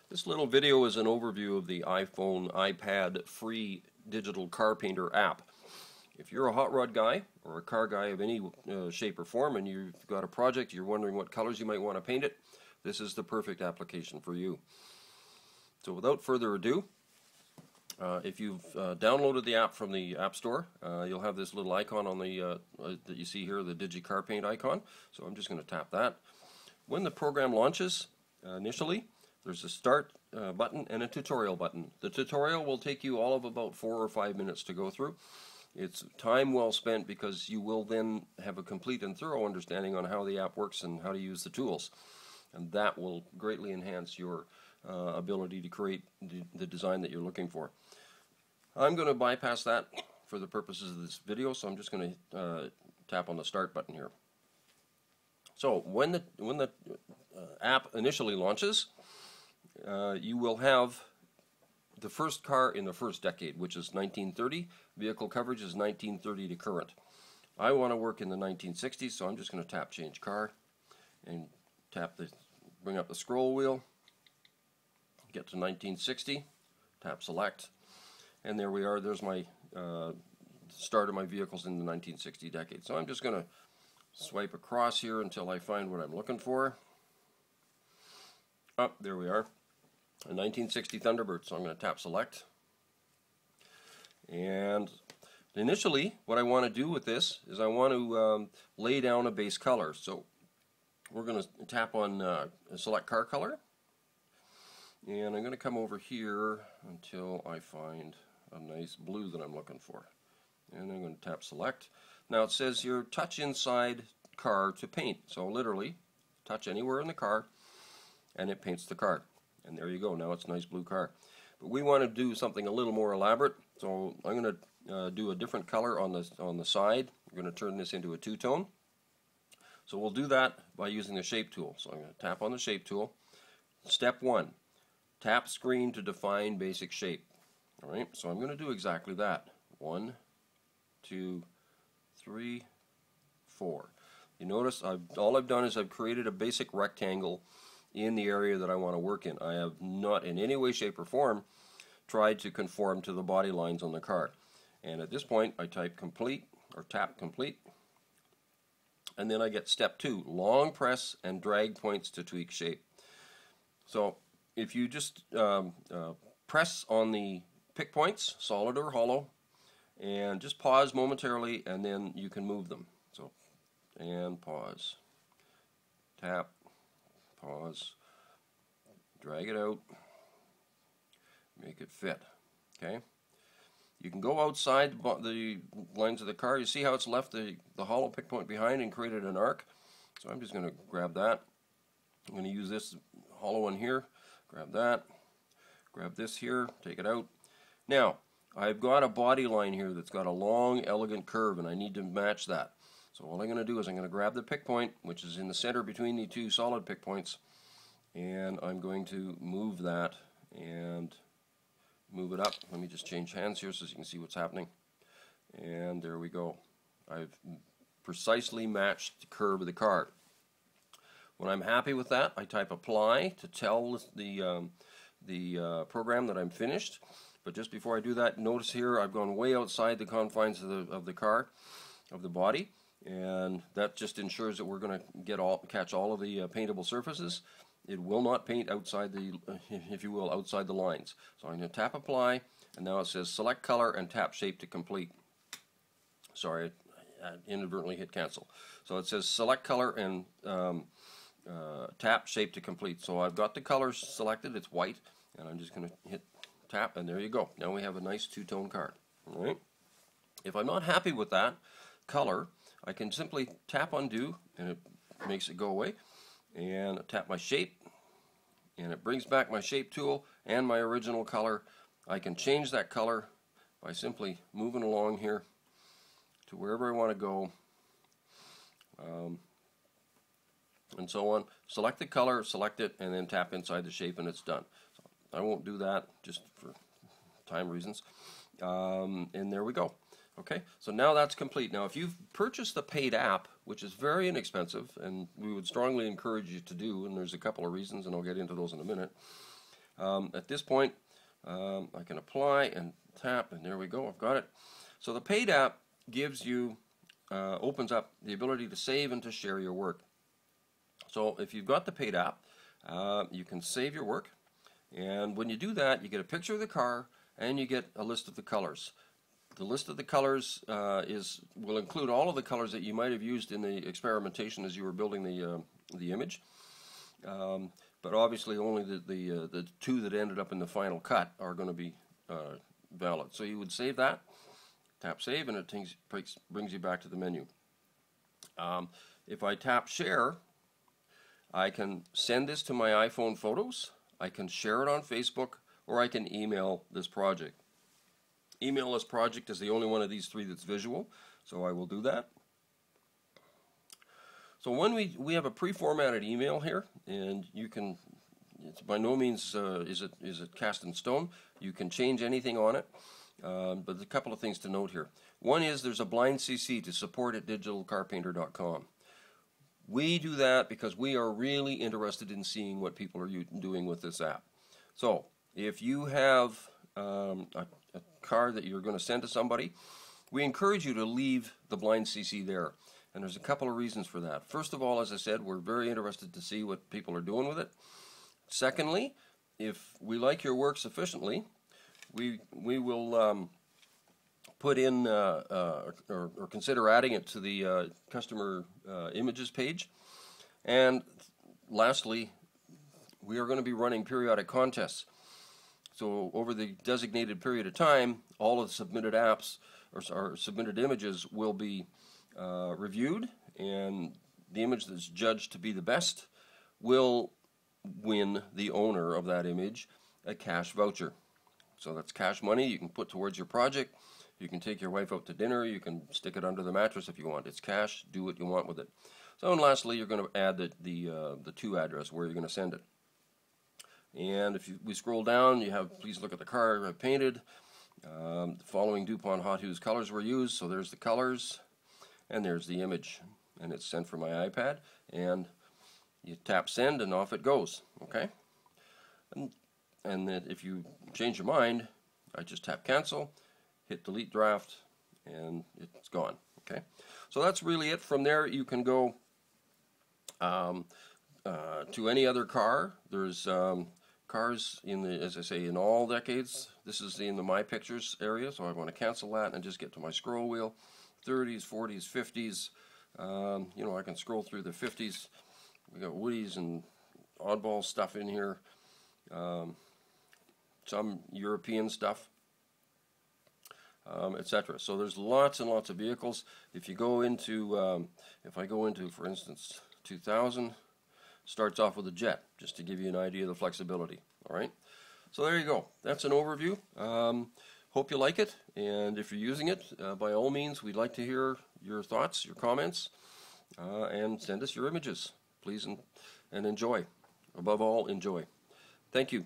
This little video is an overview of the iPhone, iPad free digital car painter app. If you're a hot rod guy or a car guy of any shape or form and you've got a project, you're wondering what colors you might want to paint it, this is the perfect application for you. So without further ado, if you've downloaded the app from the App Store, you'll have this little icon on the that you see here, the Digi Car Paint icon. So I'm just going to tap that. When the program launches, initially, there's a start button and a tutorial button. The tutorial will take you all of about 4 or 5 minutes to go through. It's time well spent because you will then have a complete and thorough understanding on how the app works and how to use the tools. And that will greatly enhance your ability to create the design that you're looking for. I'm going to bypass that for the purposes of this video, so I'm just going to tap on the start button here. So when the app initially launches, you will have the first car in the first decade, which is 1930. Vehicle coverage is 1930 to current. I want to work in the 1960s, so I'm just going to tap Change Car and bring up the scroll wheel, get to 1960, tap Select, and there we are. There's my start of my vehicles in the 1960 decade. So I'm just going to swipe across here until I find what I'm looking for. Oh, there we are. A 1960 Thunderbird, so I'm going to tap Select. And initially, what I want to do with this is I want to lay down a base color. So we're going to tap on Select Car Color. And I'm going to come over here until I find a nice blue that I'm looking for. And I'm going to tap Select. Now it says here, touch inside car to paint. So literally, touch anywhere in the car, and it paints the car. And there you go. Now it's a nice blue car. But we want to do something a little more elaborate. So I'm going to do a different color on the side. We're going to turn this into a two-tone. So we'll do that by using the Shape tool. So I'm going to tap on the Shape tool. Step 1, tap screen to define basic shape. All right. So I'm going to do exactly that. 1, 2, 3, 4. You notice all I've done is I've created a basic rectangle in the area that I want to work in. I have not in any way, shape, or form tried to conform to the body lines on the car. And at this point, I type complete or tap complete. And then I get step 2, long press and drag points to tweak shape. So if you just press on the pick points, solid or hollow, and just pause momentarily, and then you can move them. So, and pause. Tap. Pause, drag it out, make it fit. Okay. You can go outside the lines of the car. You see how it's left the hollow pick point behind and created an arc. So I'm just going to grab that. I'm going to use this hollow one here. Grab that. Grab this here. Take it out. Now I've got a body line here that's got a long, elegant curve, and I need to match that. So all I'm going to do is I'm going to grab the pick point, which is in the center between the two solid pick points, and I'm going to move that and move it up. Let me just change hands here so you can see what's happening. And there we go. I've precisely matched the curve of the car. When I'm happy with that, I type Apply to tell the program that I'm finished. But just before I do that, notice here I've gone way outside the confines of the car, of the body. And that just ensures that we're going to catch all of the paintable surfaces. It will not paint outside the, if you will, outside the lines. So I'm going to tap Apply, and now it says Select Color and tap Shape to complete. Sorry, I inadvertently hit Cancel. So it says Select Color and tap Shape to complete. So I've got the colors selected. It's white, and I'm just going to hit tap, and there you go. Now we have a nice two-tone car. All right. If I'm not happy with that color, I can simply tap undo, and it makes it go away, and tap my shape, and it brings back my shape tool and my original color. I can change that color by simply moving along here to wherever I want to go, and so on. Select the color, select it, and then tap inside the shape, and it's done. So I won't do that just for time reasons, and there we go. Okay, so now that's complete. Now if you've purchased the paid app, which is very inexpensive, and we would strongly encourage you to do, and there's a couple of reasons, and I'll get into those in a minute, At this point, I can apply and tap, and there we go, I've got it. So the Paid app gives you, opens up the ability to save and to share your work. So if you've got the Paid app, you can save your work, and when you do that, you get a picture of the car and you get a list of the colors. The list of the colors will include all of the colors that you might have used in the experimentation as you were building the image. But obviously only the two that ended up in the final cut are going to be valid. So you would save that, tap save, and it brings you back to the menu. If I tap share, I can send this to my iPhone photos, I can share it on Facebook, or I can email this project. Email this project is the only one of these three that's visual, so I will do that. So when we have a pre-formatted email here, and you can, it's by no means is it cast in stone. You can change anything on it, but there's a couple of things to note here. One is there's a blind CC to support at digitalcarpainter.com. We do that because we are really interested in seeing what people are doing with this app. So if you have a car that you're going to send to somebody, we encourage you to leave the blind CC there. And there's a couple of reasons for that. First of all, as I said, we're very interested to see what people are doing with it. Secondly, if we like your work sufficiently, we will put in or consider adding it to the customer images page. And lastly, we are going to be running periodic contests. So over the designated period of time, all of the submitted apps or submitted images will be reviewed, and the image that's judged to be the best will win the owner of that image a cash voucher. So that's cash money you can put towards your project. You can take your wife out to dinner, you can stick it under the mattress if you want. It's cash, do what you want with it. So, and lastly, you're going to add the to address where you're going to send it. And if we scroll down, you have, please look at the car I painted. The following DuPont Hot Hues colors were used, so there's the colors, and there's the image, and it's sent from my iPad, and you tap send, and off it goes, okay? And then if you change your mind, I just tap cancel, hit delete draft, and it's gone, okay? So that's really it. From there, you can go to any other car. There's cars in the, as I say, in all decades. This is in the My Pictures area, so I want to cancel that and just get to my scroll wheel. 30s, 40s, 50s. You know, I can scroll through the 50s. We got Woodies and oddball stuff in here. Some European stuff, etc. So there's lots and lots of vehicles. If you go into, if I go into, for instance, 2000, starts off with a jet, just to give you an idea of the flexibility. All right. So there you go. That's an overview. Hope you like it, and if you're using it, by all means, we'd like to hear your thoughts, your comments, and send us your images, please, and enjoy. Above all, enjoy. Thank you.